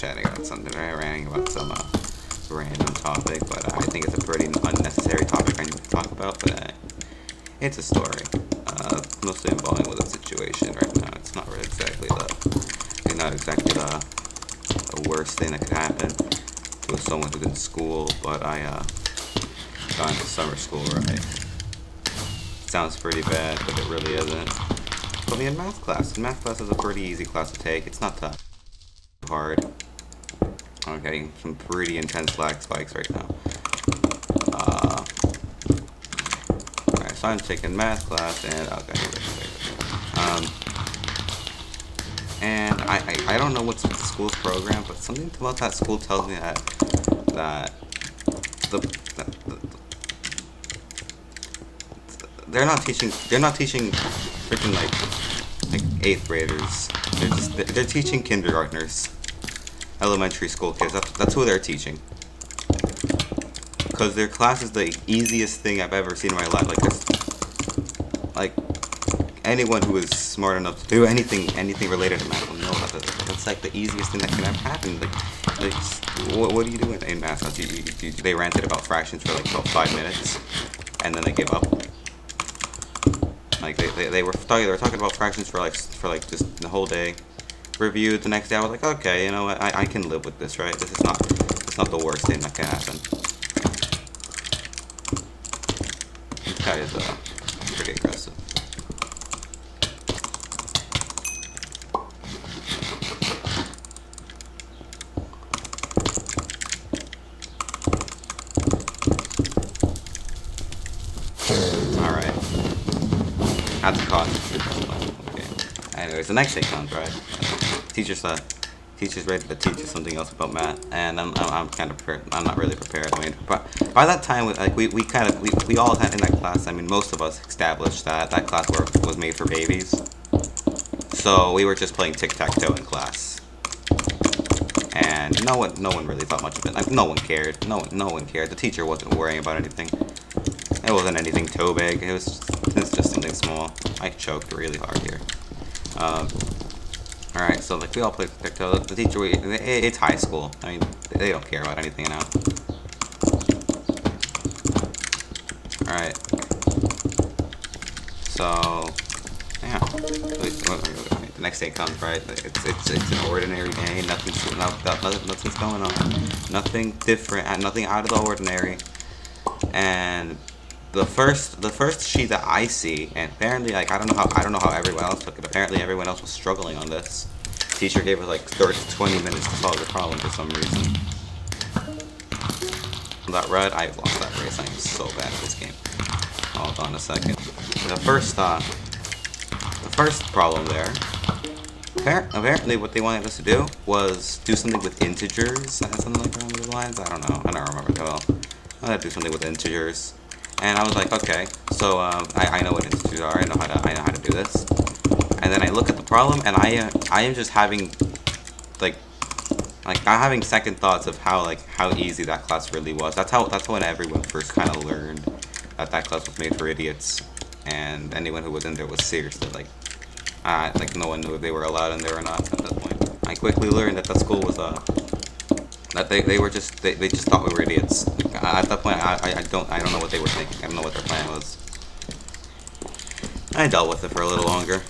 chatting about something, ranting about some random topic, but I think it's a pretty unnecessary topic I need to talk about, but it's a story, mostly involving with a situation right now. It's not really exactly the worst thing that could happen to someone who's in school, but I got into summer school, right? Sounds pretty bad, but it really isn't. Put me in math class. Math class is a pretty easy class to take. It's not that hard. I'm getting some pretty intense lag spikes right now. Alright, so I'm taking math class, and and I don't know what's with the school's program, but something about that school tells me that they're not teaching freaking like 8th graders. They're teaching kindergartners, elementary school kids. That's who they're teaching. Because their class is the easiest thing I've ever seen in my life. Like anyone who is smart enough to do anything related to math will know that's like the easiest thing that can ever happen. What do you do in math class? They ranted about fractions for like about 5 minutes, and then they give up. Like they were talking about fractions for like just the whole day. Reviewed the next day. I was like, okay, you know what? I can live with this, right? It's not the worst thing that can happen. This guy is pretty aggressive. Alright. That's a cost. Okay. Anyways, the next day comes, right? Teacher's ready to teach us something else about math, and I'm kind of prepared. I'm not really prepared. I mean, but by that time, we all had in that class. I mean, most of us established that class was made for babies. So we were just playing tic-tac-toe in class, and no one really thought much of it. Like, no one cared. No one cared. The teacher wasn't worrying about anything. It wasn't anything too big. It's just something small. I choked really hard here. Alright, so like we all played tic-tac-toe. The teacher, it's high school. I mean, they don't care about anything now. Alright. So, yeah. The next day comes, right? It's an ordinary day. Nothing's going on. Nothing different. Nothing out of the ordinary. And the first sheet that I see, and apparently, like, I don't know how everyone else took it. Apparently, everyone else was struggling on this. Teacher gave us like 30 to 20 minutes to solve the problem for some reason. That red, I lost that race. I am so bad at this game. Hold on a second. The first problem there. Apparently, what they wanted us to do was do something with integers, something like along those lines. I don't know. I don't remember too well. I had to do something with integers. And I was like, okay, so I know what integers are. I know how to do this. And then I look at the problem, and I am just having like I'm having second thoughts of how easy that class really was. That's when everyone first kind of learned that class was made for idiots, and anyone who was in there was seriously like no one knew if they were allowed in there or not at that point. I quickly learned that school was that they just thought we were idiots. At that point, I don't know what they were thinking. I don't know what their plan was. I dealt with it for a little longer,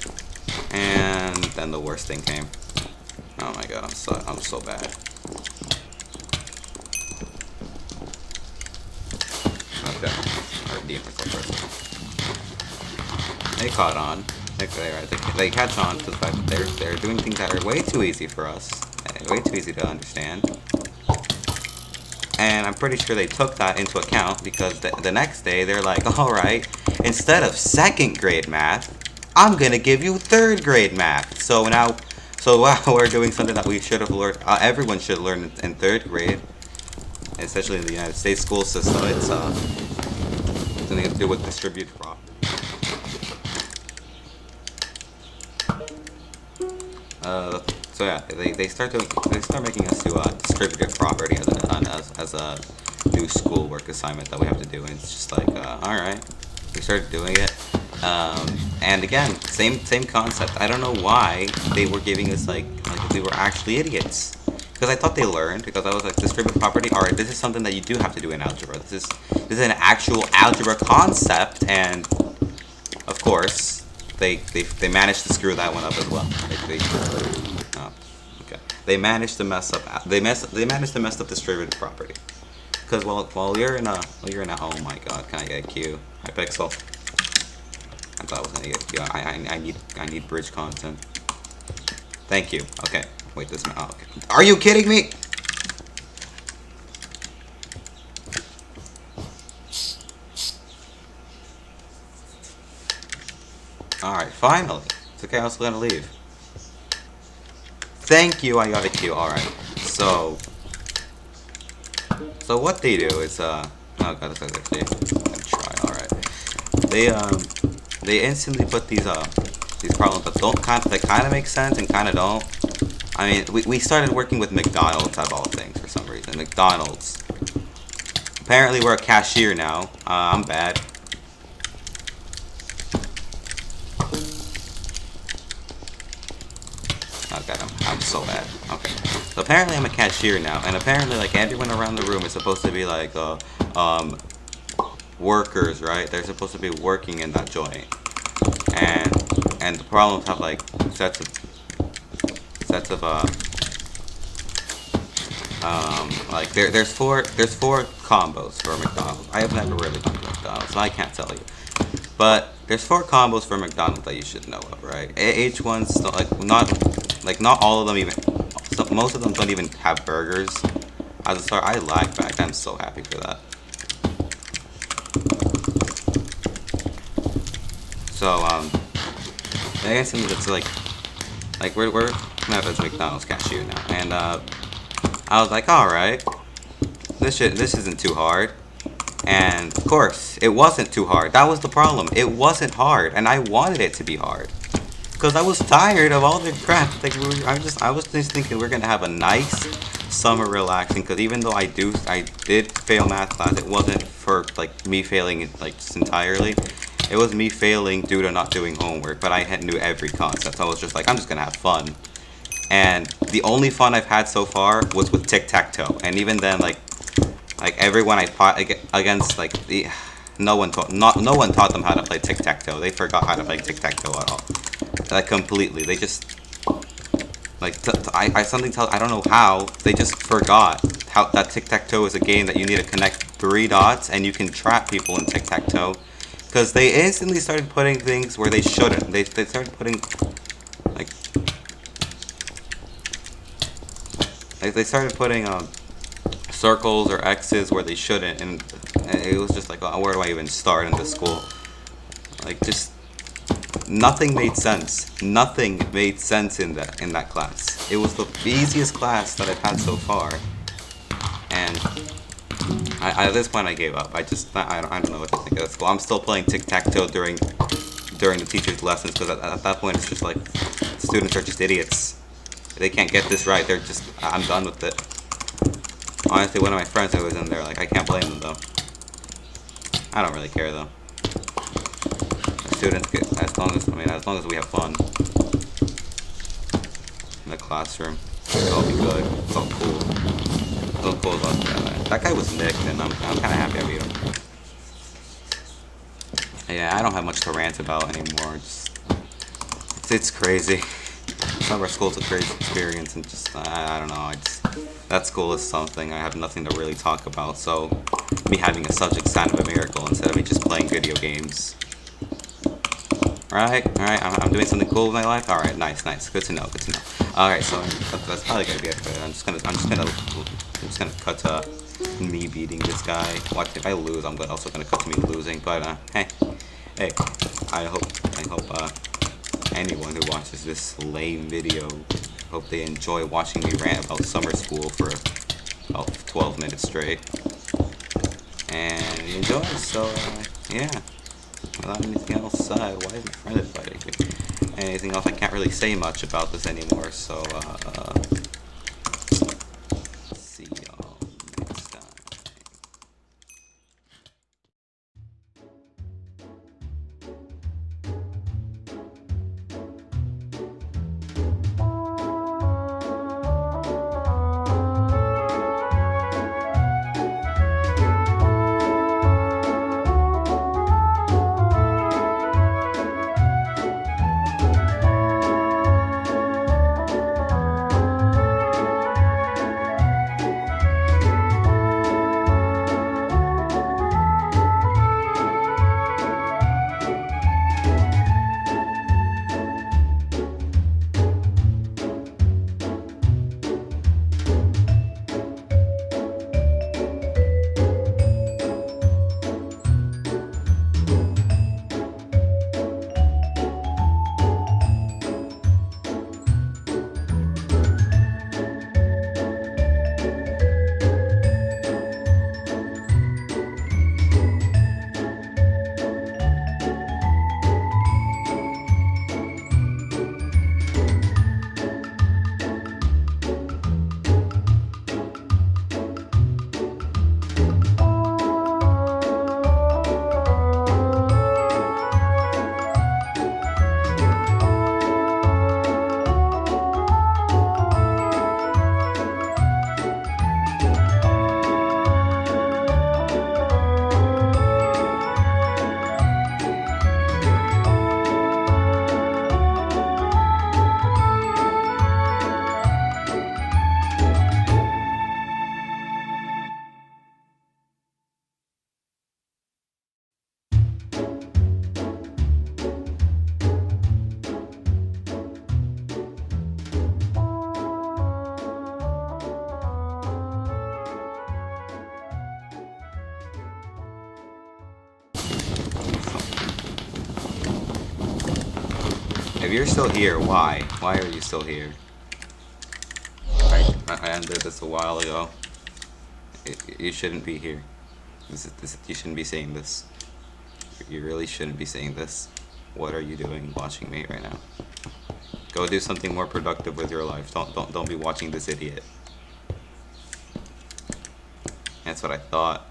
and then the worst thing came. Oh my god, I'm so bad. Okay, I'll redeem myself first. They caught on. They catch on to the fact that they're doing things that are way too easy for us, way too easy to understand. And I'm pretty sure they took that into account, because the next day they're like, alright, instead of 2nd grade math, I'm gonna give you 3rd grade math. So now we're doing something that we should have learned, everyone should learn in 3rd grade, especially in the United States school system. It's something to do with distributed property. So yeah, they start making us do distributed property as a new schoolwork assignment that we have to do, and it's just like, all right, we started doing it, and again, same concept. I don't know why they were giving us like we were actually idiots, because I thought they learned, because I was like, distributed property, alright, this is something that you do have to do in algebra. This is an actual algebra concept, and of course, they managed to screw that one up as well. Oh, okay. They managed to mess up. They managed to mess up distributed property. Because while you're in a oh my god, can I get a Q? Hypixel. I thought I was gonna get a Q. I need bridge content. Thank you. Okay. Wait, this man. Oh, okay. Are you kidding me? Alright, finally. It's okay, I was gonna leave. Thank you, I got a Q. Alright. So what they do is oh god, this is actually gonna try. Alright. They instantly put these problems that kind of make sense and kind of don't. I mean, we started working with McDonald's of all things for some reason. McDonald's. Apparently we're a cashier now. I'm bad. Oh god, I'm so bad. Okay. So apparently I'm a cashier now, and apparently like everyone around the room is supposed to be like workers, right? They're supposed to be working in that joint. And the problems have like sets of like there's four combos for McDonald's. I have never really gone to McDonald's, so I can't tell you. But there's 4 combos for McDonald's that you should know of, right? Each one's not all of them even. Most of them don't even have burgers. As a start, I lag back. I'm so happy for that. So I guess it's like we're gonna have this McDonald's cashier now, and I was like, all right, this isn't too hard. And of course, it wasn't too hard. That was the problem. It wasn't hard, and I wanted it to be hard, because I was tired of all the crap. Like I was just thinking we're gonna have a nice summer relaxing. Because even though I did fail math class, it wasn't for like me failing like just entirely. It was me failing due to not doing homework. But I knew every concept. So I was just like, I'm just gonna have fun. And the only fun I've had so far was with tic-tac-toe, and even then, like everyone I fought against, like no one taught them how to play tic-tac-toe. They forgot how to play tic-tac-toe at all, like completely. They just like I don't know how they just forgot how that tic-tac-toe is a game that you need to connect 3 dots and you can trap people in tic-tac-toe, because they instantly started putting things where they shouldn't. They started putting they started putting circles or X's where they shouldn't, and it was just like, oh, where do I even start in this school? Like, just nothing made sense. Nothing made sense in that class. It was the easiest class that I've had so far, and at this point I gave up. I don't know what to think of that school. I'm still playing tic-tac-toe during the teacher's lessons, because at that point it's just like students are just idiots. They can't get this right. I'm done with it. Honestly, one of my friends who was in there, like, I can't blame them though. I don't really care though. The students get, as long as we have fun in the classroom, it'll be good. It's all cool. It's all cool about that. That guy was nicked, and I'm kind of happy I beat him. Yeah, I don't have much to rant about anymore. It's crazy. Some of our school's a crazy experience, and just I don't know. That school is something. I have nothing to really talk about, so me having a subject sound of a miracle instead of me just playing video games. Alright, I'm doing something cool with my life. Alright, nice. Good to know. Alright, so that's probably gonna be it. I'm just gonna cut to me beating this guy. Watch, if I lose, I'm also gonna cut to me losing. But hey, I hope anyone who watches this lame video, hope they enjoy watching me rant about summer school for about 12 minutes straight. And you enjoy, so yeah. Without anything else said, why is my friend inviting me? Anything else, I can't really say much about this anymore, so see y'all next time. If you're still here, why? Why are you still here? I ended this a while ago. You shouldn't be here. You shouldn't be saying this. You really shouldn't be saying this. What are you doing watching me right now? Go do something more productive with your life. Don't be watching this idiot. That's what I thought.